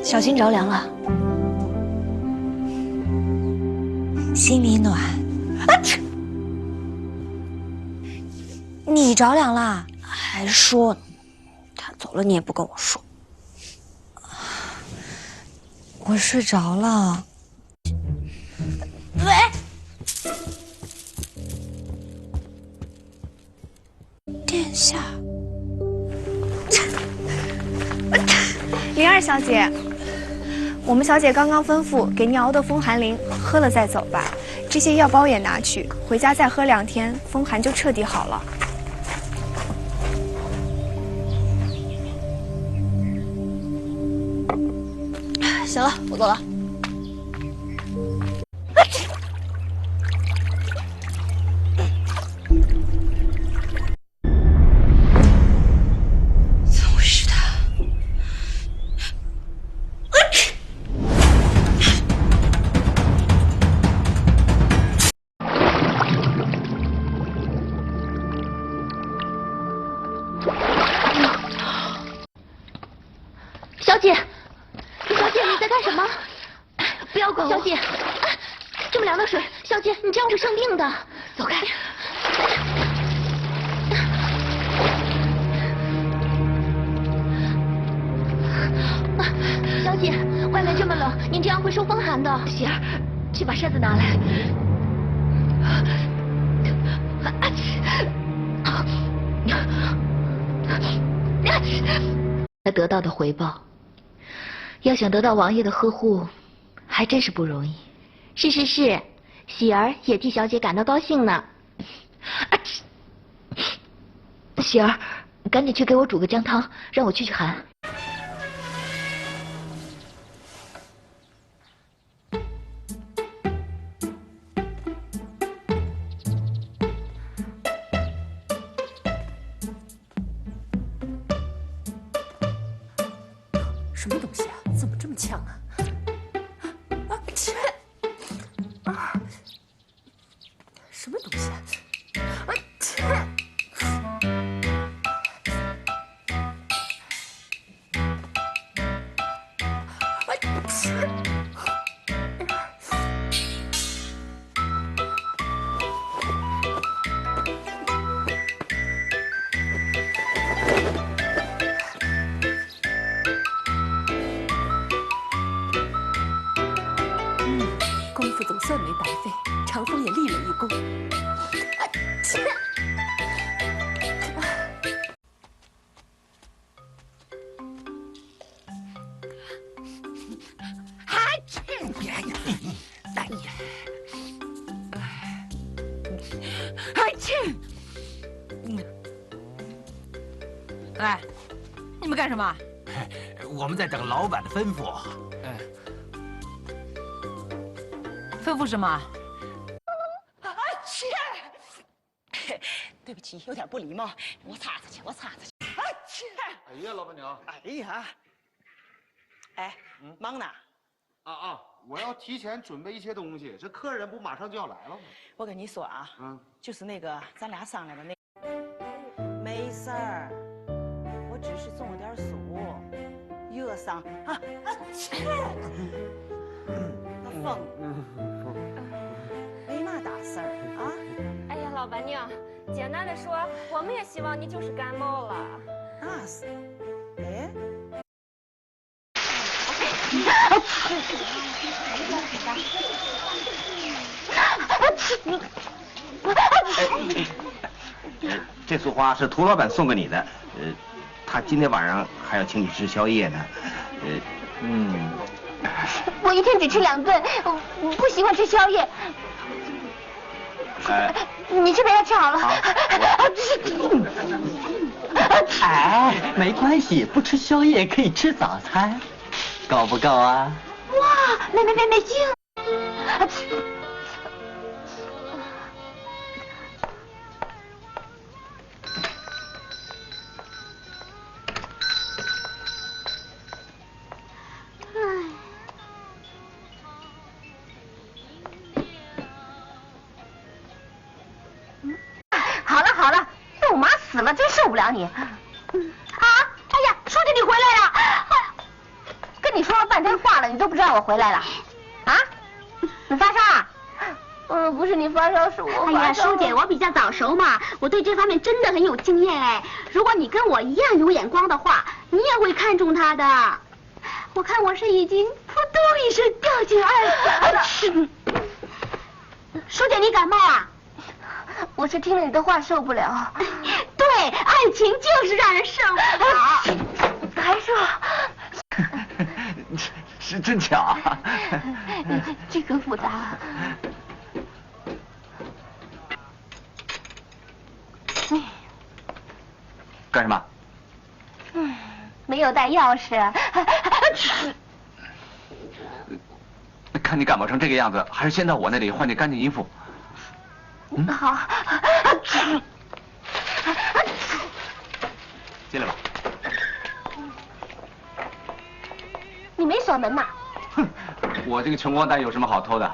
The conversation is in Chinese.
小金着凉了，心里暖。你着凉啦？还说呢，他走了你也不跟我说。我睡着了。喂，殿下，灵儿小姐，我们小姐刚刚吩咐给您熬的风寒灵，喝了再走吧。这些药包也拿去，回家再喝2天，风寒就彻底好了。行了，我走了。就是他。小姐，小姐，你在干什么？不要管我！小姐，这么凉的水，小姐，你这样会生病的。走开！小姐，外面这么冷，您这样会受风寒的。喜儿，去把扇子拿来。他得到的回报，要想得到王爷的呵护，还真是不容易。是，喜儿也替小姐感到高兴呢。喜儿，赶紧去给我煮个姜汤，让我去寒。什么东西啊？怎么这么呛啊？切！什么东西啊？切！切！功夫总算没白费，长风也立了一功。切！哎，你们干什么？我们在等老板的吩咐。吩咐什么？对不起，有点不礼貌，我擦擦去，我擦擦去。哎呀，老板娘！哎呀，哎，忙呢？我要提前准备一些东西，这客人不马上就要来了吗？我跟你说啊，就是那个咱俩商量的那，没事儿，我只是中了点暑，热伤啊！那风，没嘛大事儿啊。哎呀，老板娘，简单的说，我们也希望你就是感冒了。那是，哎。这束花是涂老板送给你的，他今天晚上还要请你吃宵夜呢，我一天只吃2顿，我不喜欢吃宵夜。你去陪他吃好了。哎，没关系，不吃宵夜可以吃早餐，够不够啊？哇，没劲。好了，肉麻死了，真受不了你。哎呀，书记你回来了！跟你说了半半天话了，你都不知道我回来了？啊？你发烧啊？不是你发烧，是我发烧。哎呀，舒姐，我比较早熟嘛，我对这方面真的很有经验哎。如果你跟我一样有眼光的话，你也会看中他的。我看我是已经扑通一声掉进二死了。舒姐，你感冒啊？我是听了你的话受不了。对，爱情就是让人受不了。还说。是真巧啊。这个复杂。干什么？没有带钥匙。看你感冒成这个样子，还是先到我那里换件干净衣服。好。进来吧。你没锁门呐？哼，我这个穷光蛋有什么好偷的？